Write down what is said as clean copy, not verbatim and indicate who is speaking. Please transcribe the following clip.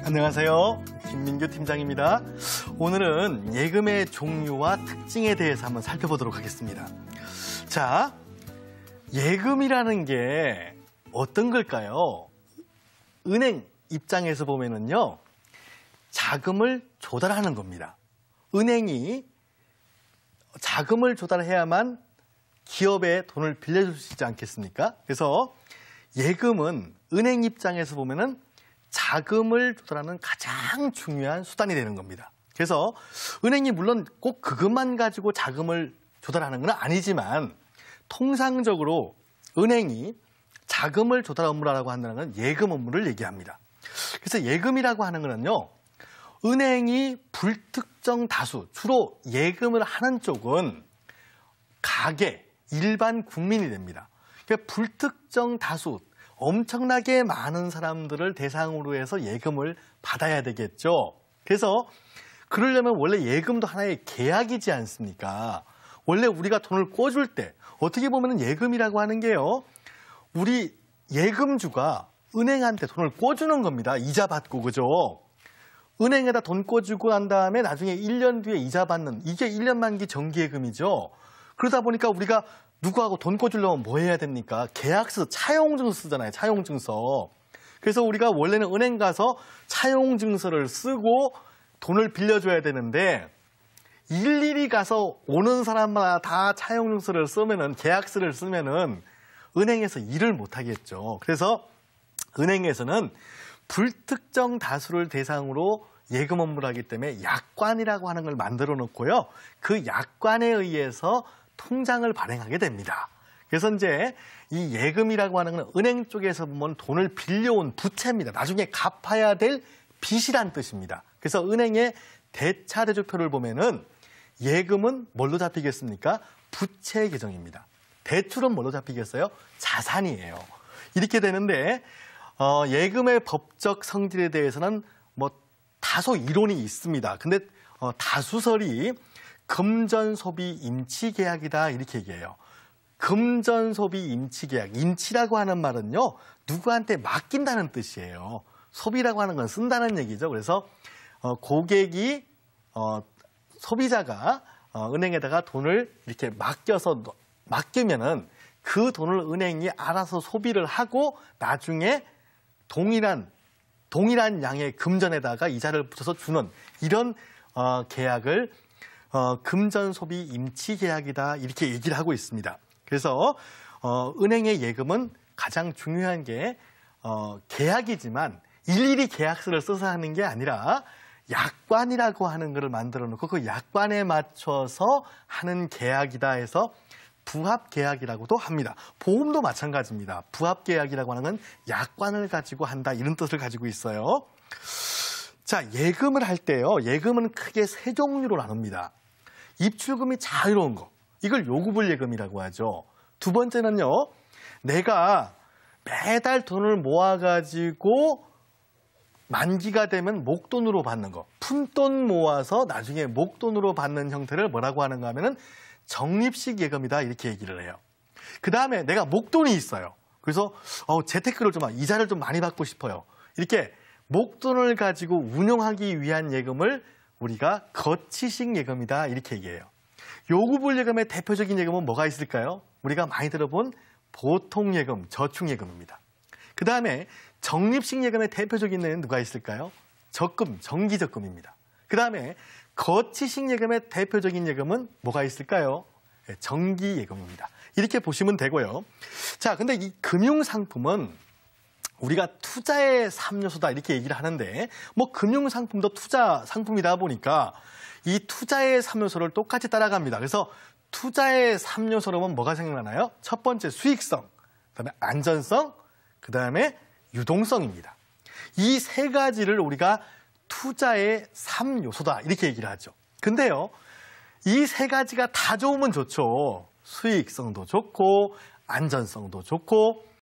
Speaker 1: 안녕하세요. 김민규 팀장입니다. 오늘은 예금의 종류와 특징에 대해서 한번 살펴보도록 하겠습니다. 자, 예금이라는 게 어떤 걸까요? 은행 입장에서 보면은요, 자금을 조달하는 겁니다. 은행이 자금을 조달해야만 기업에 돈을 빌려줄 수 있지 않겠습니까? 그래서 예금은 은행 입장에서 보면은 자금을 조달하는 가장 중요한 수단이 되는 겁니다. 그래서 은행이 물론 꼭 그것만 가지고 자금을 조달하는 건 아니지만 통상적으로 은행이 자금을 조달 업무라고 한다는 건 예금 업무를 얘기합니다. 그래서 예금이라고 하는 거는요, 은행이 불특정 다수, 주로 예금을 하는 쪽은 가계, 일반 국민이 됩니다. 그러니까 불특정 다수, 엄청나게 많은 사람들을 대상으로 해서 예금을 받아야 되겠죠. 그래서 그러려면 원래 예금도 하나의 계약이지 않습니까? 원래 우리가 돈을 꿔줄 때 어떻게 보면 예금이라고 하는 게요, 우리 예금주가 은행한테 돈을 꿔주는 겁니다. 이자 받고, 그죠? 은행에다 돈 꿔주고 난 다음에 나중에 1년 뒤에 이자 받는, 이게 1년 만기 정기예금이죠. 그러다 보니까 우리가 누구하고 돈 꿔주려면 뭐 해야 됩니까? 계약서, 차용증서 쓰잖아요. 차용증서. 그래서 우리가 원래는 은행 가서 차용증서를 쓰고 돈을 빌려줘야 되는데 일일이 가서 오는 사람마다 다 차용증서를 쓰면은, 계약서를 쓰면은 은행에서 일을 못 하겠죠. 그래서 은행에서는 불특정 다수를 대상으로 예금 업무를 하기 때문에 약관이라고 하는 걸 만들어 놓고요, 그 약관에 의해서 통장을 발행하게 됩니다. 그래서 이제 이 예금이라고 하는 건 은행 쪽에서 보면 돈을 빌려온 부채입니다. 나중에 갚아야 될 빚이란 뜻입니다. 그래서 은행의 대차대조표를 보면은 예금은 뭘로 잡히겠습니까? 부채 계정입니다. 대출은 뭘로 잡히겠어요? 자산이에요. 이렇게 되는데 예금의 법적 성질에 대해서는 뭐 다소 이론이 있습니다. 근데 다수설이 금전소비 임치계약이다 이렇게 얘기해요. 금전소비 임치계약, 임치라고 하는 말은요, 누구한테 맡긴다는 뜻이에요. 소비라고 하는 건 쓴다는 얘기죠. 그래서 고객이, 소비자가 은행에다가 돈을 이렇게 맡기면은 그 돈을 은행이 알아서 소비를 하고 나중에 동일한 양의 금전에다가 이자를 붙여서 주는 이런 계약을 금전소비 임치계약이다 이렇게 얘기를 하고 있습니다. 그래서 은행의 예금은 가장 중요한 게 계약이지만 일일이 계약서를 써서 하는 게 아니라 약관이라고 하는 것을 만들어 놓고 그 약관에 맞춰서 하는 계약이다 해서 부합계약이라고도 합니다. 보험도 마찬가지입니다. 부합계약이라고 하는 건 약관을 가지고 한다 이런 뜻을 가지고 있어요. 자, 예금을 할 때요, 예금은 크게 세 종류로 나눕니다. 입출금이 자유로운 거, 이걸 요구불 예금이라고 하죠. 두 번째는요, 내가 매달 돈을 모아가지고 만기가 되면 목돈으로 받는 거, 푼돈 모아서 나중에 목돈으로 받는 형태를 뭐라고 하는가 하면은 적립식 예금이다 이렇게 얘기를 해요. 그 다음에 내가 목돈이 있어요. 그래서 재테크를 좀, 이자를 좀 많이 받고 싶어요. 이렇게 목돈을 가지고 운용하기 위한 예금을 우리가 거치식 예금이다 이렇게 얘기해요. 요구불 예금의 대표적인 예금은 뭐가 있을까요? 우리가 많이 들어본 보통예금, 저축예금입니다. 그 다음에 적립식 예금의 대표적인 예금은 누가 있을까요? 적금, 정기적금입니다. 그 다음에 거치식 예금의 대표적인 예금은 뭐가 있을까요? 정기예금입니다. 이렇게 보시면 되고요. 자, 근데 이 금융상품은 우리가 투자의 3요소다 이렇게 얘기를 하는데, 뭐 금융상품도 투자 상품이다 보니까 이 투자의 3요소를 똑같이 따라갑니다. 그래서 투자의 3요소로는 뭐가 생각나나요? 첫 번째 수익성, 그다음에 안전성, 그다음에 유동성입니다. 이 세 가지를 우리가 투자의 3요소다 이렇게 얘기를 하죠. 근데요, 이 세 가지가 다 좋으면 좋죠. 수익성도 좋고 안전성도 좋고